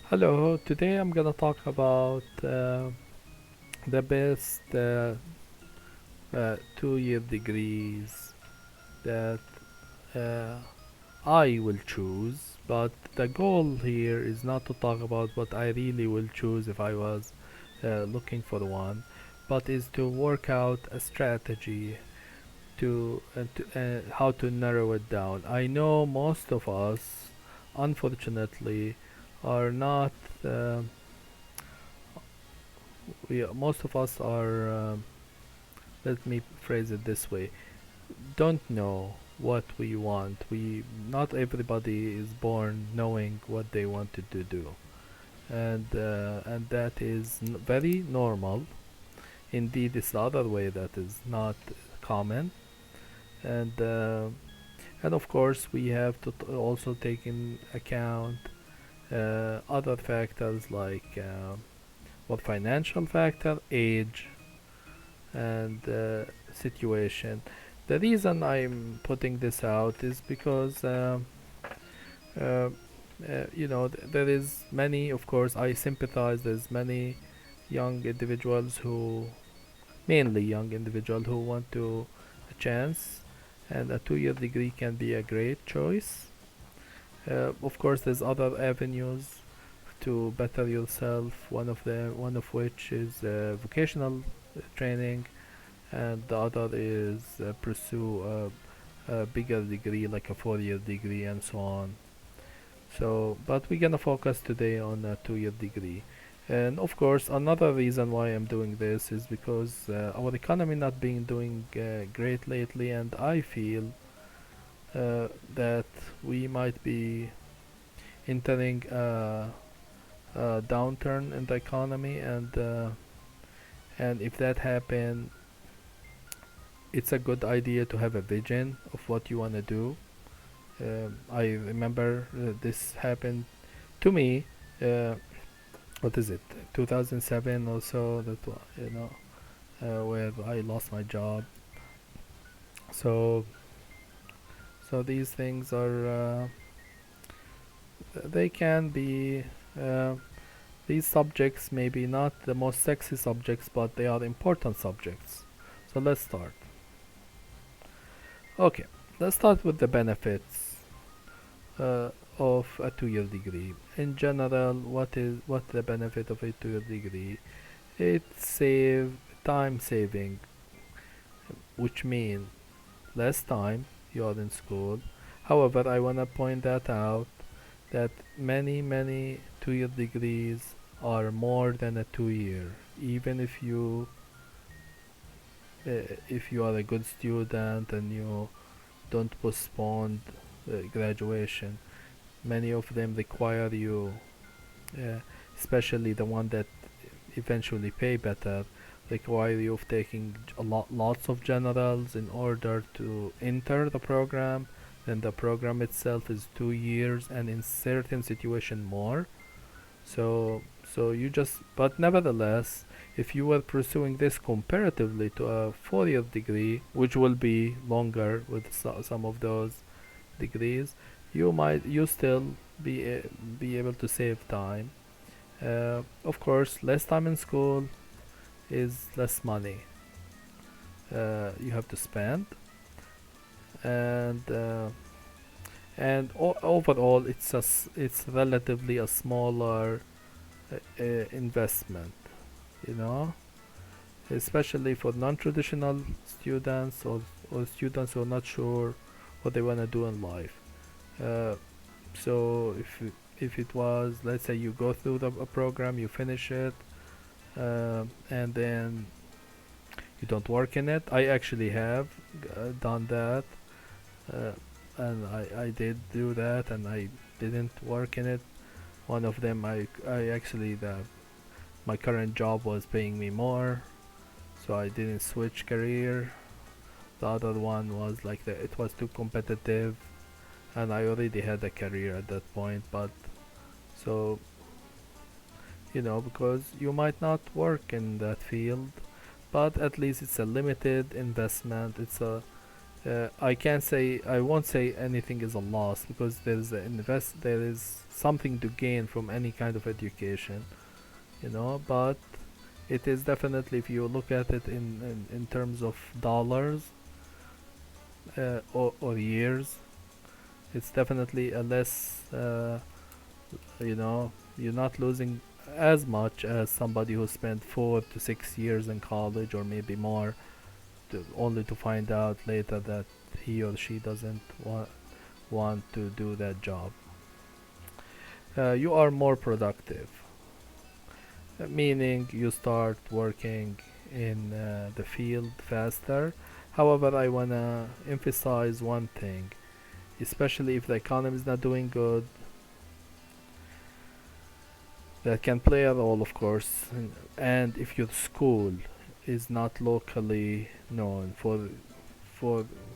Hello, today I'm gonna talk about the best 2 year degrees that uh, I will choose, but the goal here is not to talk about what I really will choose if I was looking for one, but is to work out a strategy to how to narrow it down. I know most of us, unfortunately, are not. Most of us are, let me phrase it this way, don't know what we want. Not everybody is born knowing what they wanted to do, and that is very normal. Indeed, it's the other way that is not common, and uh, and of course we have to also take in account other factors like what financial factor, age, and situation. The reason I'm putting this out is because uh, there is many. Of course, I sympathize. There's many young individuals who, mainly young individuals who want to a chance, and a 2 year degree can be a great choice. Of course, there's other avenues to better yourself. One of which is vocational training, and the other is pursue a bigger degree like a 4 year degree and so on. So, but we're gonna focus today on a 2 year degree. And of course, another reason why I'm doing this is because our economy not being doing great lately, and I feel that we might be entering a downturn in the economy, and if that happen, it's a good idea to have a vision of what you want to do. I remember this happened to me. Uh, what is it? 2007 or so. Where I lost my job. So, so these things are they can be these subjects maybe not the most sexy subjects, but they are important subjects. So let's start. Okay, let's start with the benefits uh, of a 2 year degree. In general, what the benefit of a 2 year degree? It save time saving, which means less time you are in school. However, I wanna point that out that many 2 year degrees are more than a 2 year. Even if you are a good student and you don't postpone graduation, many of them require you, uh, especially the one that eventually pay better, require you of taking lots of generals in order to enter the program. Then the program itself is 2 years, and in certain situation more. So you just, but nevertheless, if you were pursuing this comparatively to a 4 year degree, which will be longer with some of those degrees, you still be able to save time. Of course, less time in school is less money you have to spend, and overall, it's relatively a smaller investment, you know, especially for non-traditional students, or students who are not sure what they want to do in life. Uh, so if it was, let's say you go through a program, you finish it, and then you don't work in it. I actually have done that, uh, and I did do that, and I didn't work in it. One of them, I actually my current job was paying me more, so I didn't switch career. The other one was like it was too competitive, and I already had a career at that point. But so because you might not work in that field, but at least it's a limited investment. I can't say, I won't say anything is a loss, because there is something to gain from any kind of education, you know. But it is definitely, if you look at it in terms of dollars, or years, it's definitely a less, you know, you're not losing as much as somebody who spent 4 to 6 years in college, or maybe more, only to find out later that he or she doesn't want to do that job. You are more productive, meaning you start working in the field faster. However, I want to emphasize one thing, especially if the economy is not doing good. That can play a role, of course, and if your school is not locally known. For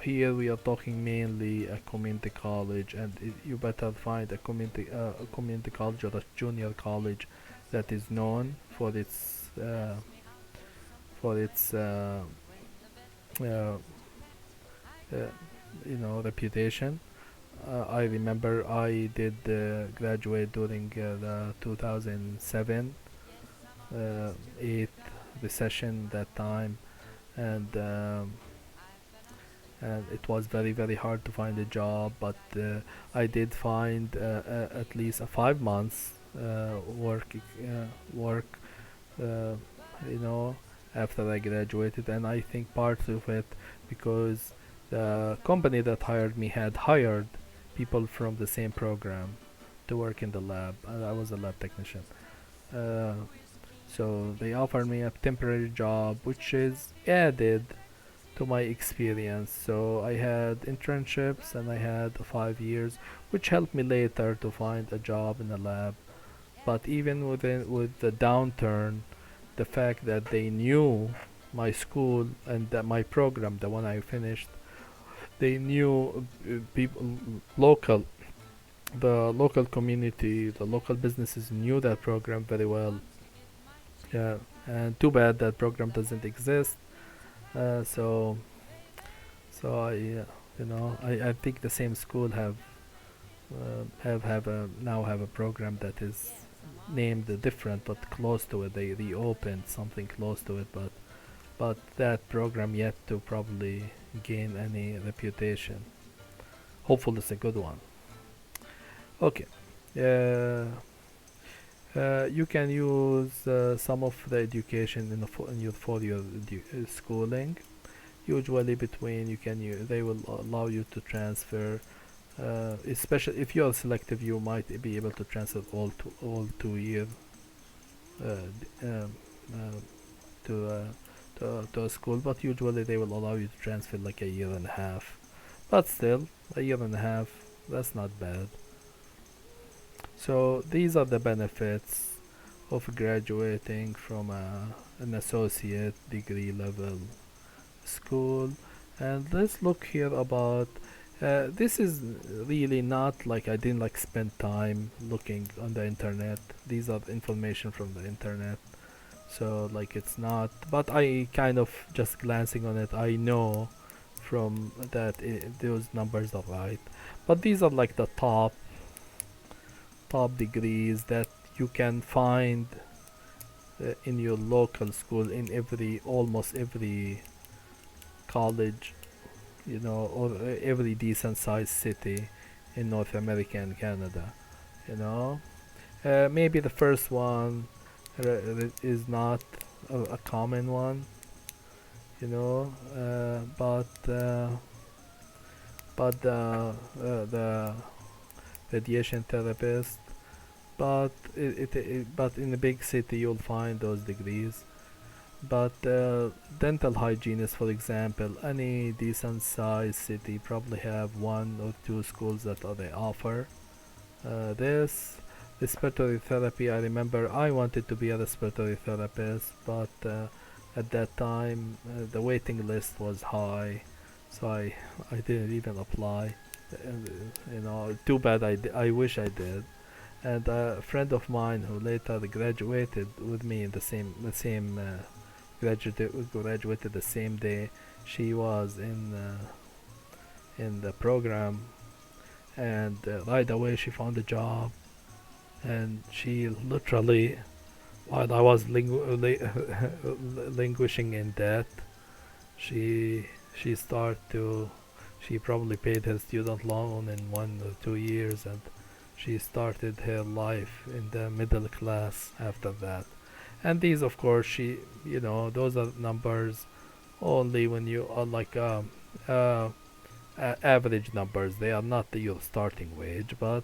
here we are talking mainly a community college, and you better find a community college or a junior college that is known for its uh, uh, reputation. I remember I did graduate during the 2007 8 recession that time, and it was very very hard to find a job, but I did find at least a 5 months work, uh, you know, after I graduated. And I think part of it because the company that hired me had hired people from the same program to work in the lab, and I was a lab technician. Uh, so they offered me a temporary job, which is added to my experience. So I had internships and I had 5 years, which helped me later to find a job in a lab. But even with the downturn, the fact that they knew my school and that my program, the one I finished, they knew people local, the local community, the local businesses knew that program very well. Yeah, and too bad that program doesn't exist. So I think the same school have a now have a program that is named different but close to it. They reopened something close to it, but that program yet to probably gain any reputation. Hopefully, it's a good one. Okay. Uh, you can use some of the education in your for your schooling. Usually, between they will allow you to transfer. Especially if you are selective, you might be able to transfer all 2 years uh, uh, to, to a school. But usually they will allow you to transfer like a year and a half. But still, a year and a half, that's not bad. So these are the benefits of graduating from an associate degree level school. And let's look here about this is really not like I didn't like spend time looking on the internet. These are information from the internet. So like it's not, but I kind of just glancing on it, I know from that those numbers are right. But these are like the top degrees that you can find in your local school, in every almost every college, or every decent sized city in North America and Canada. You know, maybe the first one is not a common one. You know, but the radiation therapist. But in a big city you'll find those degrees. But dental hygienist, for example, any decent sized city probably have one or two schools that they offer this. Respiratory therapy, I remember I wanted to be a respiratory therapist, but at that time the waiting list was high, so I didn't even apply. Too bad. I wish I did. And a friend of mine who later graduated with me in graduated the same day. She was in in the program, and right away she found a job, and she literally, while I was languishing in debt, she she started to she probably paid her student loan in 1 or 2 years, and she started her life in the middle class after that. And these, of course, those are numbers only when you are like uh, average numbers. They are not your starting wage, but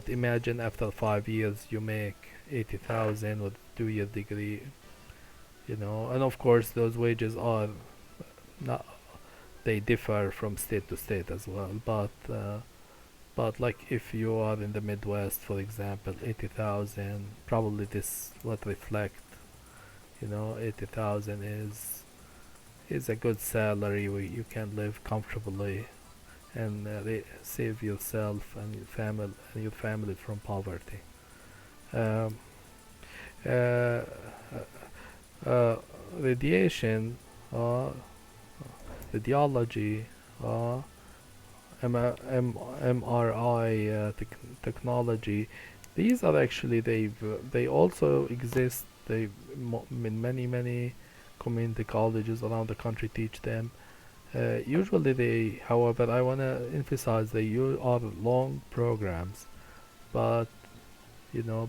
imagine after 5 years you make 80,000 with 2 year degree, and of course those wages are not, they differ from state to state as well, but like if you are in the Midwest, for example, 80,000, probably this what reflect, 80,000 is a good salary where you can live comfortably and save yourself and your family from poverty. Um, uh, uh, Radiation, uh, radiology, uh, MRI technology. These are actually they also exist. In many community colleges around the country teach them. Usually however, I wanna emphasize are long programs, but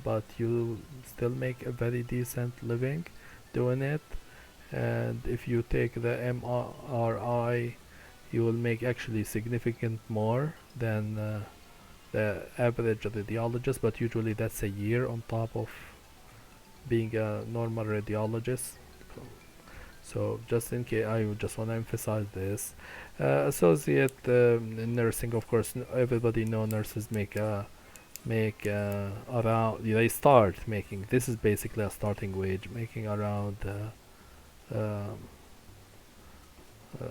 but you still make a very decent living doing it. And if you take the MRI, you will make actually significant more than the average radiologist, but usually that's a year on top of being a normal radiologist. So just in case, I just want to emphasize this. Associate in nursing, of course, everybody know nurses make around. They start making. This is basically a starting wage, making around. Um,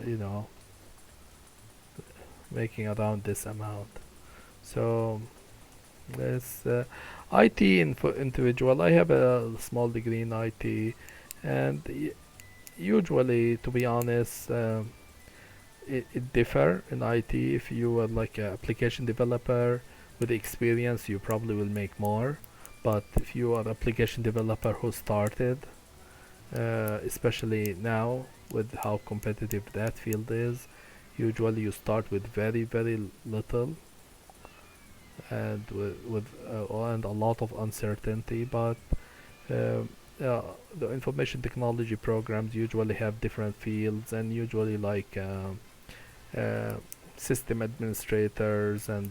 you know, making around this amount. So this IT individual. I have a small degree in IT, and usually, to be honest, it differ in IT. If you are like an application developer with experience, you probably will make more. But if you are application developer who started, especially now with how competitive that field is, usually you start with very little and and a lot of uncertainty. But um, the information technology programs usually have different fields, and usually like uh, system administrators and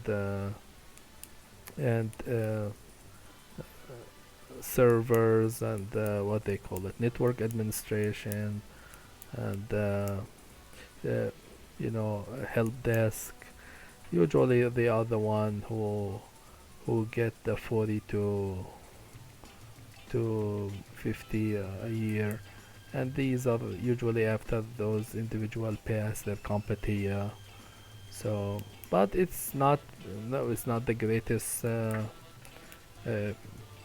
servers and what they call it, network administration, and uh, help desk. Usually they are the one who get the 40 to 50 a year, and these are usually after those individual pass their CompTIA. So, but it's not, no, it's not the greatest uh,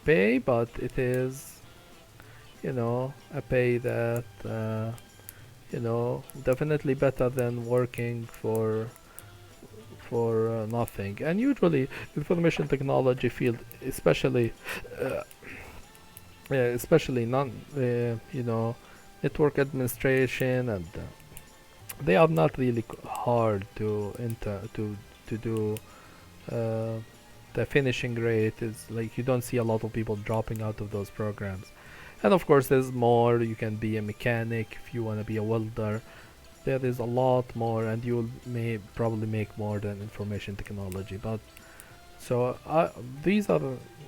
pay, but it is, a pay that definitely better than working for nothing. And usually information technology field, uh, especially non network administration, and they are not really hard to enter to do. uh, the finishing rate is like you don't see a lot of people dropping out of those programs. And of course there's more. You can be a mechanic if you want to be a welder. There is a lot more, and you may probably make more than information technology. But so these are,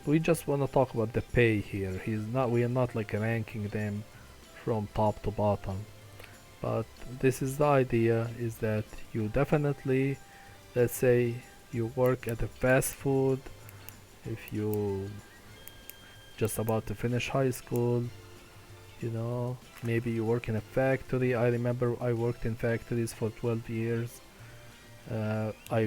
we just want to talk about the pay here. We are not like ranking them from top to bottom, but this is the idea, is that you definitely, let's say you work at a fast food, if you just about to finish high school, maybe you work in a factory. I remember I worked in factories for 12 years. I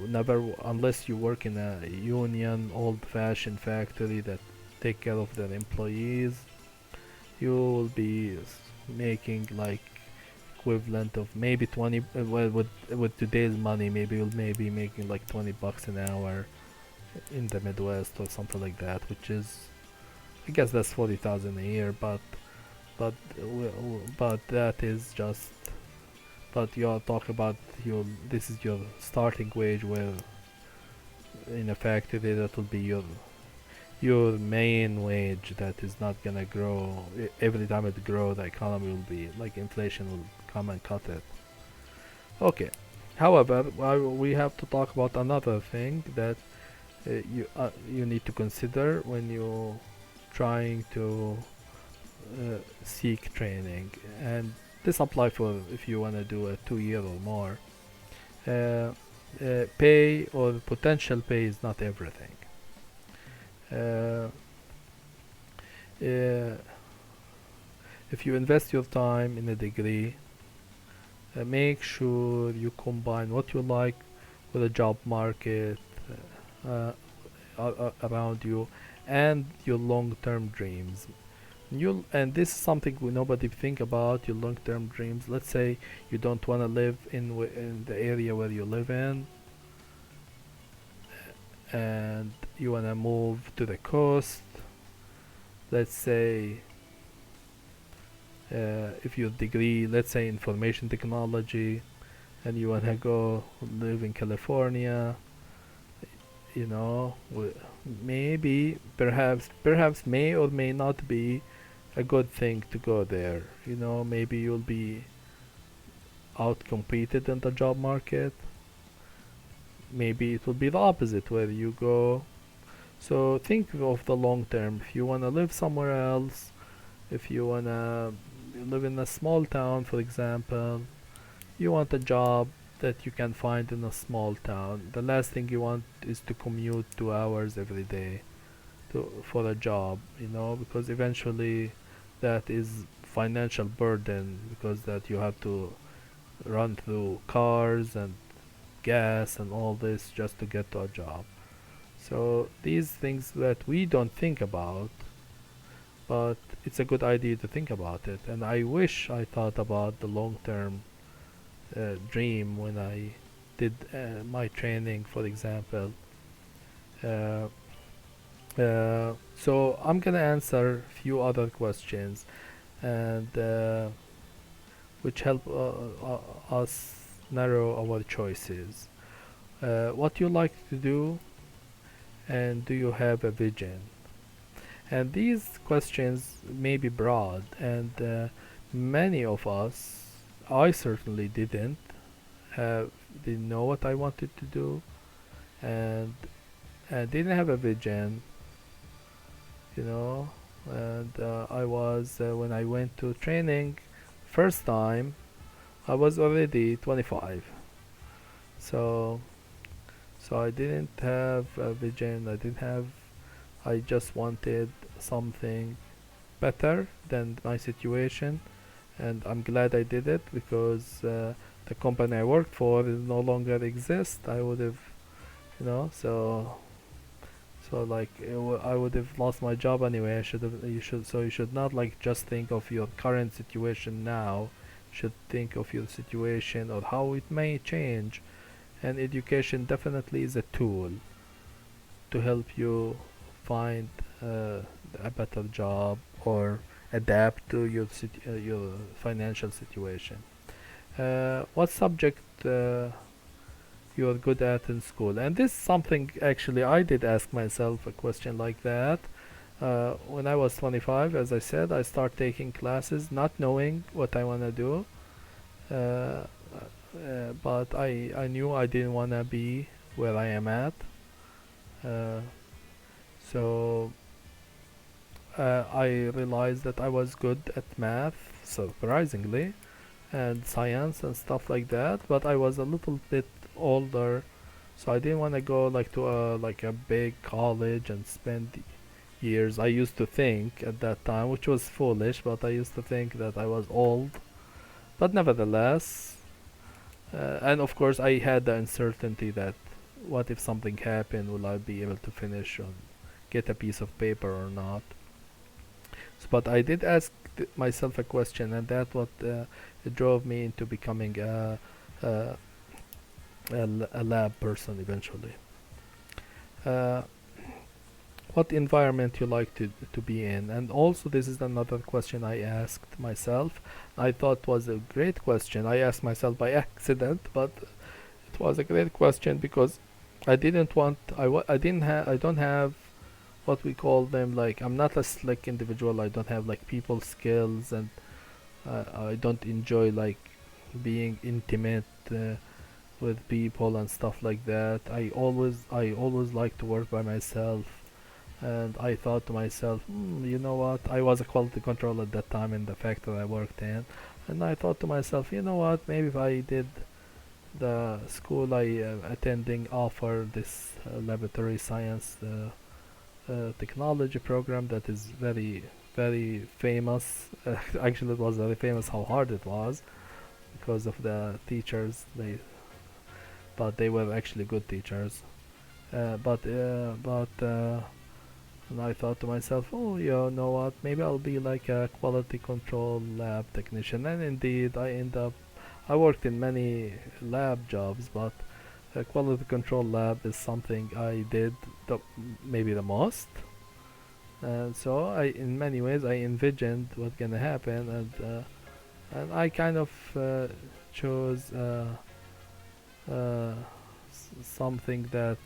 never, unless you work in a union, old-fashioned factory that take care of their employees, you will be making like equivalent of maybe 20, well, with today's money, maybe you'll maybe making like 20 bucks an hour in the Midwest or something like that, which is, I guess that's 40,000 a year, but that is just, but you're talking about your, this is your starting wage, where in a factory that will be your main wage that is not gonna grow. Every time it grow, the economy will be like inflation will come and cut it. Okay. However, we have to talk about another thing that you need to consider when you trying to seek training, and this apply for if you want to do a 2 year or more. Uh, Pay or potential pay is not everything. Uh, uh, if you invest your time in a degree, make sure you combine what you like with the job market uh, around you and your long-term dreams. And this is something nobody think about, your long-term dreams. Let's say you don't want to live in the area where you live in, and you want to move to the coast. Let's say if your degree, let's say information technology, and you want to go live in California, you know, maybe perhaps may or may not be a good thing to go there. You know, maybe you'll be outcompeted in the job market. Maybe it will be the opposite where you go. So think of the long term. If you want to live somewhere else, if you want to live in a small town, for example, you want a job that you can find in a small town. The last thing you want is to commute 2 hours every day for a job, you know, because eventually that is financial burden, because that you have to run through cars and gas and all this just to get to a job. So these things that we don't think about, but it's a good idea to think about it. And I wish I thought about the long-term dream when I did my training, for example. Uh, so I'm gonna answer a few other questions, and which help us narrow our choices. What you like to do, and do you have a vision? And these questions may be broad, and many of us, I certainly have, didn't know what I wanted to do, and didn't have a vision, you know. And I was when I went to training first time, I was already 25. So I didn't have a vision. I just wanted something better than my situation, and I'm glad I did it, because the company I worked for is no longer exist. I would have, you know, like I would have lost my job anyway. You should not like just think of your current situation now. You should think of your situation or how it may change. And education definitely is a tool to help you find a better job or adapt to your financial situation. What subject you're good at in school? And this is something actually I did ask myself a question like that. When I was 25, as I said, I start taking classes not knowing what I want to do. Uh, but I knew I didn't want to be where I am at. Uh, so I realized that I was good at math, surprisingly, and science and stuff like that. But I was a little bit older, so I didn't want to go like to a big college and spend years. I used to think at that time, which was foolish, but I used to think that I was old. But nevertheless, and of course, I had the uncertainty that what if something happened? Will I be able to finish or get a piece of paper or not? But I did ask myself a question, and that what drove me into becoming a, a lab person eventually. Uh, what environment you like to be in, and also this is another question I asked myself. I thought was a great question. I asked myself by accident, but it was a great question because I didn't want I didn't have I don't have what we call them, like I'm not a slick individual. I don't have like people skills, and I don't enjoy like being intimate with people and stuff like that. I always like to work by myself, and I thought to myself, you know what? I was a quality control at that time in the factory I worked in, and I thought to myself, you know what? Maybe if I did the school I attending offer this laboratory science technology program that is very famous. Actually, it was very famous how hard it was because of the teachers. But they were actually good teachers. But and I thought to myself, oh, you know what? Maybe I'll be like a quality control lab technician. And indeed, I worked in many lab jobs, but a quality control lab is something I did maybe the most. And so in many ways, I envisioned what's gonna happen, and I kind of chose uh, something that